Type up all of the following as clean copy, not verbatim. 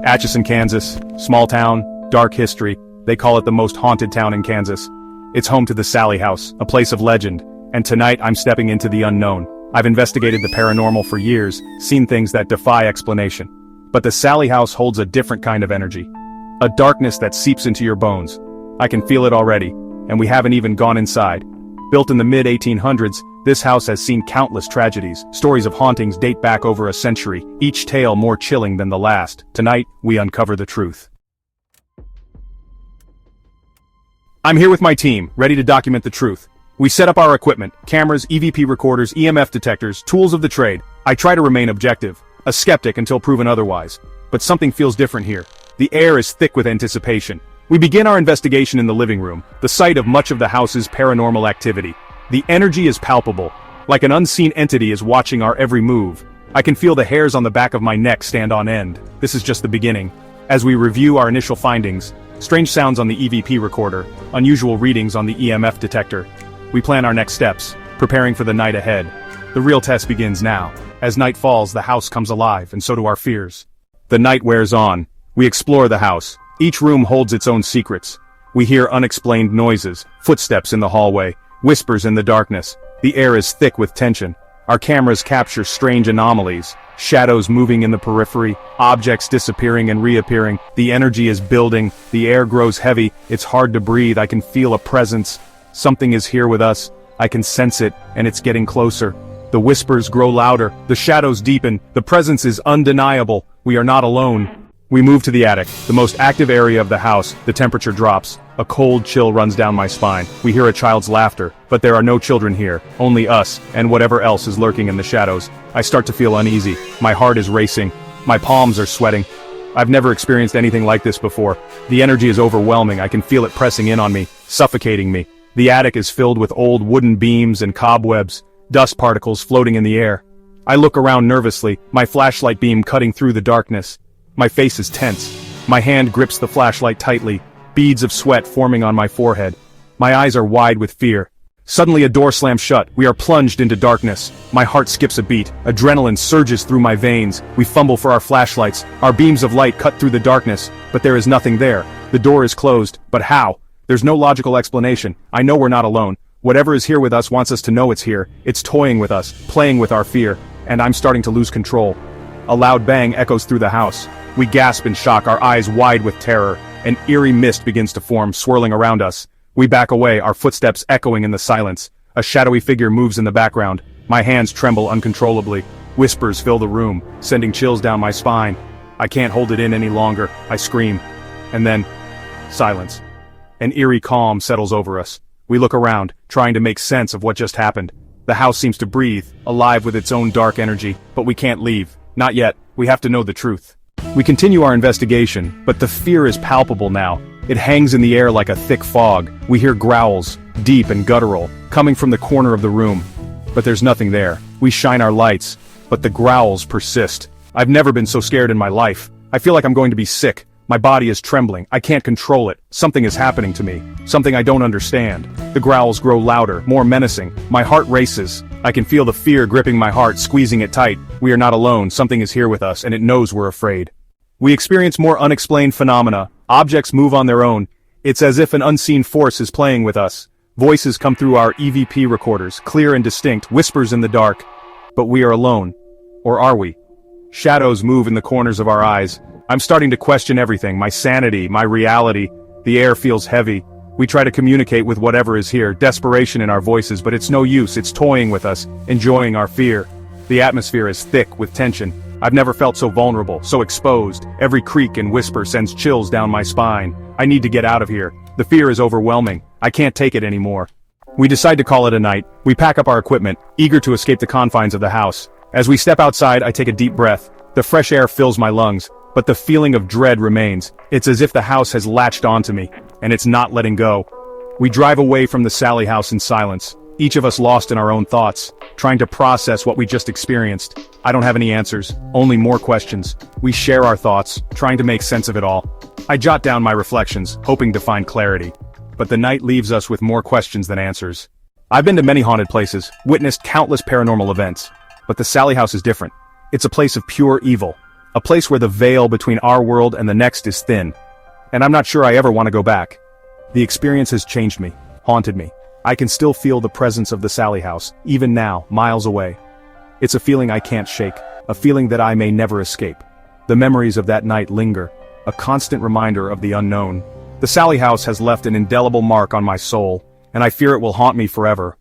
Atchison, Kansas. Small town, dark history. They call it the most haunted town in Kansas. It's home to the Sallie House, a place of legend. And tonight I'm stepping into the unknown. I've investigated the paranormal for years, seen things that defy explanation. But the Sallie House holds a different kind of energy. A darkness that seeps into your bones. I can feel it already, and we haven't even gone inside. Built in the mid-1800s, this house has seen countless tragedies. Stories of hauntings date back over a century, each tale more chilling than the last. Tonight, we uncover the truth. I'm here with my team, ready to document the truth. We set up our equipment, cameras, EVP recorders, EMF detectors, tools of the trade. I try to remain objective, a skeptic until proven otherwise. But something feels different here. The air is thick with anticipation. We begin our investigation in the living room, the site of much of the house's paranormal activity. The energy is palpable, like an unseen entity is watching our every move. I can feel the hairs on the back of my neck stand on end. This is just the beginning. As we review our initial findings, strange sounds on the EVP recorder, unusual readings on the EMF detector, we plan our next steps, preparing for the night ahead. The real test begins now. As night falls, the house comes alive, and so do our fears. The night wears on. We explore the house. Each room holds its own secrets. We hear unexplained noises, footsteps in the hallway, whispers in the darkness. The air is thick with tension. Our cameras capture strange anomalies, shadows moving in the periphery, objects disappearing and reappearing. The energy is building, the air grows heavy, it's hard to breathe. I can feel a presence. Something is here with us. I can sense it, and it's getting closer. The whispers grow louder, the shadows deepen, the presence is undeniable. We are not alone. We move to the attic, the most active area of the house. The temperature drops. A cold chill runs down my spine. We hear a child's laughter, but there are no children here, only us, and whatever else is lurking in the shadows. I start to feel uneasy. My heart is racing. My palms are sweating. I've never experienced anything like this before. The energy is overwhelming. I can feel it pressing in on me, suffocating me. The attic is filled with old wooden beams and cobwebs, dust particles floating in the air. I look around nervously, my flashlight beam cutting through the darkness. My face is tense. My hand grips the flashlight tightly, beads of sweat forming on my forehead. My eyes are wide with fear. Suddenly a door slams shut. We are plunged into darkness. My heart skips a beat. Adrenaline surges through my veins. We fumble for our flashlights. Our beams of light cut through the darkness, but there is nothing there. The door is closed, but how? There's no logical explanation. I know we're not alone. Whatever is here with us wants us to know it's here. It's toying with us, playing with our fear, and I'm starting to lose control. A loud bang echoes through the house. We gasp in shock, our eyes wide with terror. An eerie mist begins to form, swirling around us. We back away, our footsteps echoing in the silence. A shadowy figure moves in the background. My hands tremble uncontrollably. Whispers fill the room, sending chills down my spine. I can't hold it in any longer. I scream. And then, silence. An eerie calm settles over us. We look around, trying to make sense of what just happened. The house seems to breathe, alive with its own dark energy, but we can't leave. Not yet. We have to know the truth. We continue our investigation, but the fear is palpable now. It hangs in the air like a thick fog. We hear growls, deep and guttural, coming from the corner of the room. But there's nothing there. We shine our lights, but the growls persist. I've never been so scared in my life. I feel like I'm going to be sick. My body is trembling. I can't control it. Something is happening to me. Something I don't understand. The growls grow louder, more menacing. My heart races. I can feel the fear gripping my heart, squeezing it tight. We are not alone. Something is here with us, and it knows we're afraid. We experience more unexplained phenomena. Objects move on their own. It's as if an unseen force is playing with us. Voices come through our EVP recorders, clear and distinct, whispers in the dark. But we are alone. Or are we? Shadows move in the corners of our eyes. I'm starting to question everything, my sanity, my reality. The air feels heavy. We try to communicate with whatever is here, desperation in our voices, but it's no use. It's toying with us, enjoying our fear. The atmosphere is thick with tension. I've never felt so vulnerable, so exposed. Every creak and whisper sends chills down my spine. I need to get out of here. The fear is overwhelming. I can't take it anymore. We decide to call it a night. We pack up our equipment, eager to escape the confines of the house. As we step outside, I take a deep breath. The fresh air fills my lungs, but the feeling of dread remains. It's as if the house has latched onto me, and it's not letting go. We drive away from the Sallie House in silence, each of us lost in our own thoughts, trying to process what we just experienced. I don't have any answers, only more questions. We share our thoughts, trying to make sense of it all. I jot down my reflections, hoping to find clarity. But the night leaves us with more questions than answers. I've been to many haunted places, witnessed countless paranormal events. But the Sallie House is different. It's a place of pure evil. a place where the veil between our world and the next is thin. And I'm not sure I ever want to go back. The experience has changed me, haunted me. I can still feel the presence of the Sallie House, even now, miles away. It's a feeling I can't shake, a feeling that I may never escape. The memories of that night linger, a constant reminder of the unknown. The Sallie House has left an indelible mark on my soul, and I fear it will haunt me forever.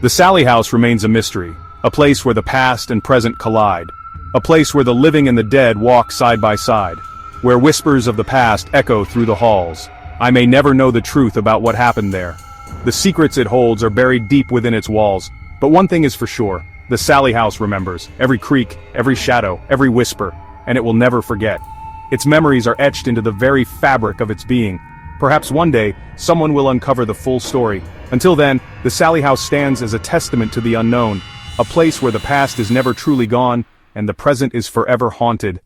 The Sallie House remains a mystery, a place where the past and present collide, a place where the living and the dead walk side by side, where whispers of the past echo through the halls. I may never know the truth about what happened there. The secrets it holds are buried deep within its walls, but one thing is for sure, the Sallie House remembers, every creak, every shadow, every whisper, and it will never forget. Its memories are etched into the very fabric of its being. Perhaps one day, someone will uncover the full story. Until then, the Sallie House stands as a testament to the unknown, a place where the past is never truly gone, and the present is forever haunted.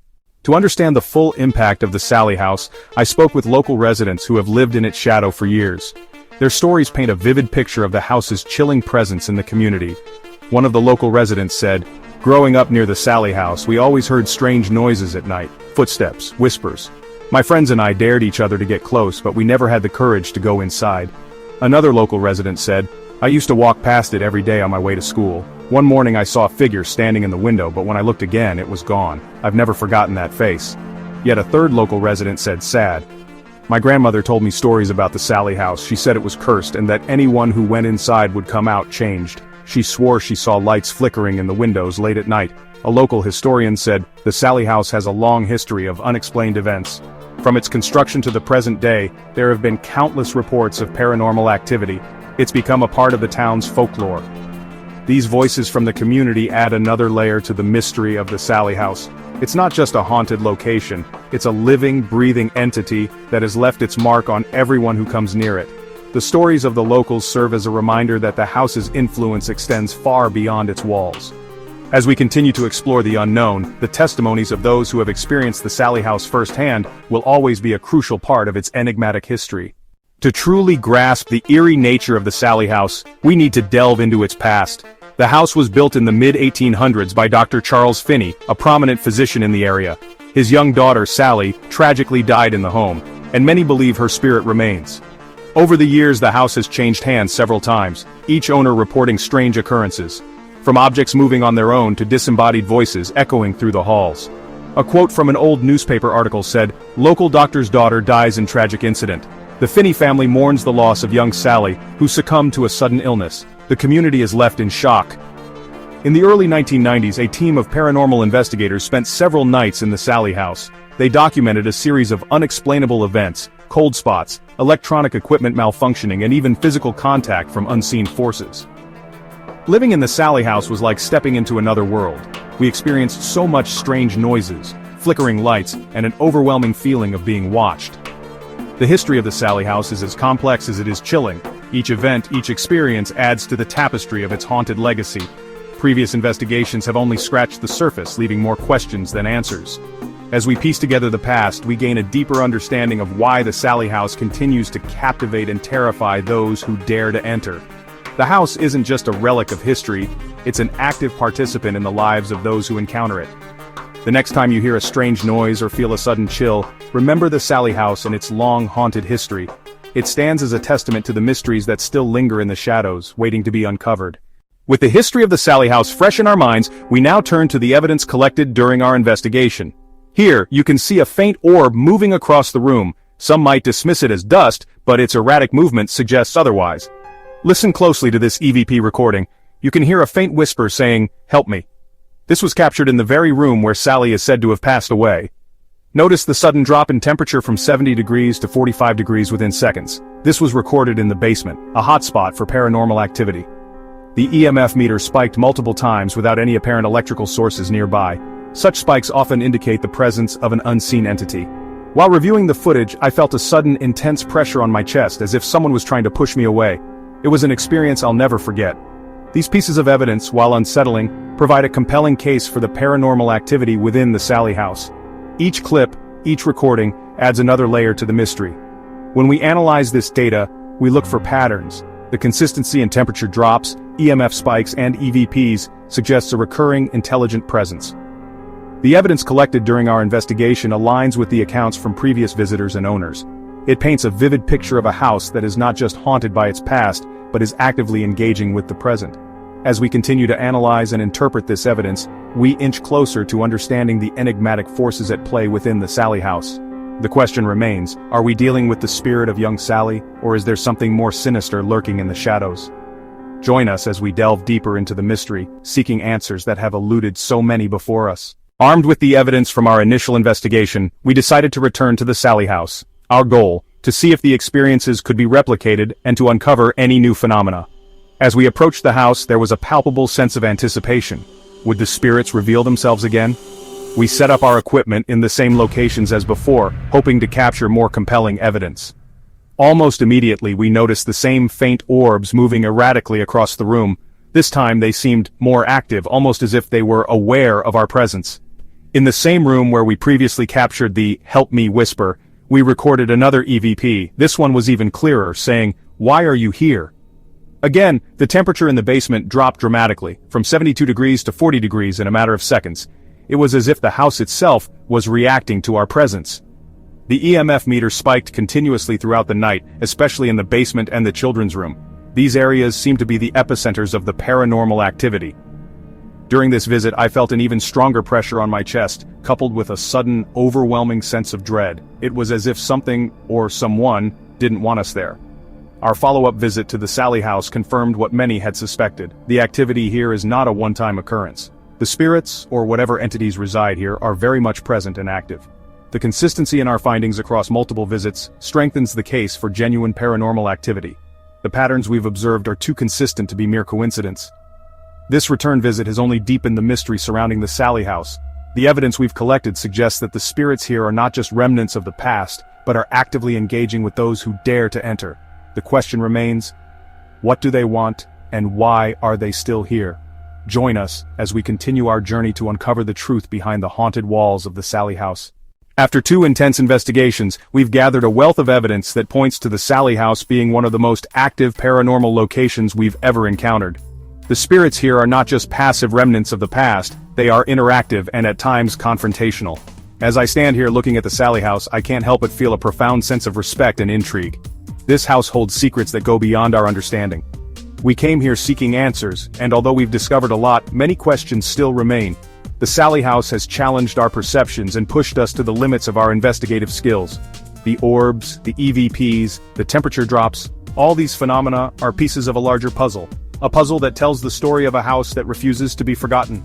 To understand the full impact of the Sallie House, I spoke with local residents who have lived in its shadow for years. Their stories paint a vivid picture of the house's chilling presence in the community. One of the local residents said, "Growing up near the Sallie House, we always heard strange noises at night, footsteps, whispers. My friends and I dared each other to get close, but we never had the courage to go inside." Another local resident said, "I used to walk past it every day on my way to school. One morning I saw a figure standing in the window, but when I looked again, it was gone. I've never forgotten that face." Yet a third local resident said, "Sad. My grandmother told me stories about the Sallie House. She said it was cursed and that anyone who went inside would come out changed. She swore she saw lights flickering in the windows late at night." A local historian said, "The Sallie House has a long history of unexplained events. From its construction to the present day, there have been countless reports of paranormal activity. It's become a part of the town's folklore." These voices from the community add another layer to the mystery of the Sallie House. It's not just a haunted location, it's a living, breathing entity that has left its mark on everyone who comes near it. The stories of the locals serve as a reminder that the house's influence extends far beyond its walls. As we continue to explore the unknown, the testimonies of those who have experienced the Sallie House firsthand will always be a crucial part of its enigmatic history. To truly grasp the eerie nature of the Sallie House, we need to delve into its past. The house was built in the mid-1800s by Dr. Charles Finney, a prominent physician in the area. His young daughter, Sallie, tragically died in the home, and many believe her spirit remains. Over the years, the house has changed hands several times, each owner reporting strange occurrences, from objects moving on their own to disembodied voices echoing through the halls. A quote from an old newspaper article said, "Local doctor's daughter dies in tragic incident. The Finney family mourns the loss of young Sallie, who succumbed to a sudden illness. The community is left in shock." In the early 1990s, a team of paranormal investigators spent several nights in the Sallie House. They documented a series of unexplainable events, cold spots, electronic equipment malfunctioning, and even physical contact from unseen forces. Living in the Sallie House was like stepping into another world. We experienced so much strange noises, flickering lights, and an overwhelming feeling of being watched. The history of the Sallie House is as complex as it is chilling. Each event, each experience adds to the tapestry of its haunted legacy. Previous investigations have only scratched the surface, leaving more questions than answers. As we piece together the past, we gain a deeper understanding of why the Sallie House continues to captivate and terrify those who dare to enter. The house isn't just a relic of history, it's an active participant in the lives of those who encounter it. The next time you hear a strange noise or feel a sudden chill, remember the Sallie House and its long haunted history. It stands as a testament to the mysteries that still linger in the shadows, waiting to be uncovered. With the history of the Sallie House fresh in our minds, we now turn to the evidence collected during our investigation. Here, you can see a faint orb moving across the room. Some might dismiss it as dust, but its erratic movement suggests otherwise. Listen closely to this EVP recording. You can hear a faint whisper saying, "Help me." This was captured in the very room where Sallie is said to have passed away. Notice the sudden drop in temperature from 70 degrees to 45 degrees within seconds. This was recorded in the basement, a hotspot for paranormal activity. The EMF meter spiked multiple times without any apparent electrical sources nearby. Such spikes often indicate the presence of an unseen entity. While reviewing the footage, I felt a sudden, intense pressure on my chest as if someone was trying to push me away. It was an experience I'll never forget. These pieces of evidence, while unsettling, provide a compelling case for the paranormal activity within the Sallie House. Each clip, each recording, adds another layer to the mystery. When we analyze this data, we look for patterns. The consistency in temperature drops, EMF spikes, and EVPs suggests a recurring, intelligent presence. The evidence collected during our investigation aligns with the accounts from previous visitors and owners. It paints a vivid picture of a house that is not just haunted by its past, but is actively engaging with the present. As we continue to analyze and interpret this evidence, we inch closer to understanding the enigmatic forces at play within the Sallie House. The question remains, are we dealing with the spirit of young Sallie, or is there something more sinister lurking in the shadows? Join us as we delve deeper into the mystery, seeking answers that have eluded so many before us. Armed with the evidence from our initial investigation, we decided to return to the Sallie House. Our goal, to see if the experiences could be replicated and to uncover any new phenomena. As we approached the house, there was a palpable sense of anticipation. Would the spirits reveal themselves again? We set up our equipment in the same locations as before, hoping to capture more compelling evidence. Almost immediately we noticed the same faint orbs moving erratically across the room. This time they seemed more active, almost as if they were aware of our presence. In the same room where we previously captured the "Help Me" whisper, we recorded another EVP. This one was even clearer, saying, "Why are you here?" Again, the temperature in the basement dropped dramatically, from 72 degrees to 40 degrees in a matter of seconds. It was as if the house itself was reacting to our presence. The EMF meter spiked continuously throughout the night, especially in the basement and the children's room. These areas seemed to be the epicenters of the paranormal activity. During this visit, I felt an even stronger pressure on my chest, coupled with a sudden, overwhelming sense of dread. It was as if something, or someone, didn't want us there. Our follow-up visit to the Sallie House confirmed what many had suspected. The activity here is not a one-time occurrence. The spirits, or whatever entities reside here, are very much present and active. The consistency in our findings across multiple visits strengthens the case for genuine paranormal activity. The patterns we've observed are too consistent to be mere coincidence. This return visit has only deepened the mystery surrounding the Sallie House. The evidence we've collected suggests that the spirits here are not just remnants of the past, but are actively engaging with those who dare to enter. The question remains, what do they want, and why are they still here? Join us as we continue our journey to uncover the truth behind the haunted walls of the Sallie House. After 2 intense investigations, we've gathered a wealth of evidence that points to the Sallie House being one of the most active paranormal locations we've ever encountered. The spirits here are not just passive remnants of the past, they are interactive and at times confrontational. As I stand here looking at the Sallie House, I can't help but feel a profound sense of respect and intrigue. This house holds secrets that go beyond our understanding. We came here seeking answers, and although we've discovered a lot, many questions still remain. The Sallie House has challenged our perceptions and pushed us to the limits of our investigative skills. The orbs, the EVPs, the temperature drops, all these phenomena are pieces of a larger puzzle. A puzzle that tells the story of a house that refuses to be forgotten.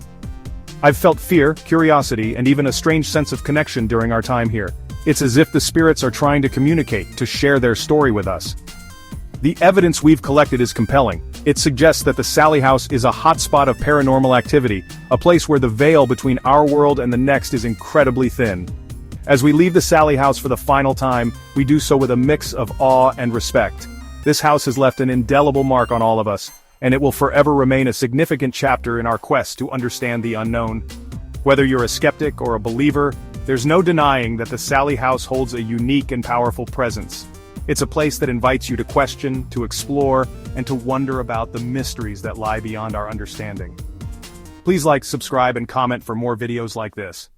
I've felt fear, curiosity, and even a strange sense of connection during our time here. It's as if the spirits are trying to communicate, to share their story with us. The evidence we've collected is compelling. It suggests that the Sallie House is a hotspot of paranormal activity, a place where the veil between our world and the next is incredibly thin. As we leave the Sallie House for the final time, we do so with a mix of awe and respect. This house has left an indelible mark on all of us, and it will forever remain a significant chapter in our quest to understand the unknown. Whether you're a skeptic or a believer, there's no denying that the Sallie House holds a unique and powerful presence. It's a place that invites you to question, to explore, and to wonder about the mysteries that lie beyond our understanding. Please like, subscribe, and comment for more videos like this.